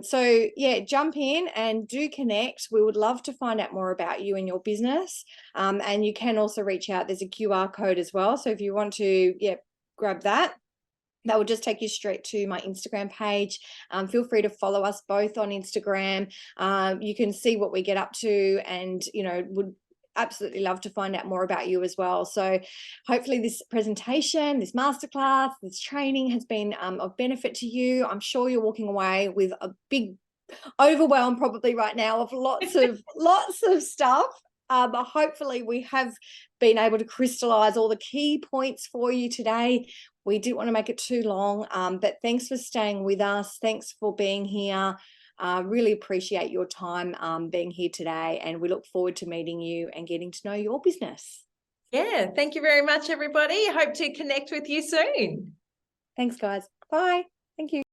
So yeah, jump in and do connect. We would love to find out more about you and your business. And you can also reach out. There's a QR code as well. So if you want to, yeah, grab that. That will just take you straight to my Instagram page. Feel free to follow us both on Instagram. You can see what we get up to, and, you know, would absolutely love to find out more about you as well. So hopefully this presentation, this masterclass, this training has been of benefit to you. I'm sure you're walking away with a big overwhelm probably right now of lots of stuff. But hopefully we have been able to crystallize all the key points for you today. We didn't want to make it too long, but thanks for staying with us. Thanks for being here. Really appreciate your time being here today, and we look forward to meeting you and getting to know your business. Yeah, thank you very much, everybody. Hope to connect with you soon. Thanks, guys. Bye. Thank you.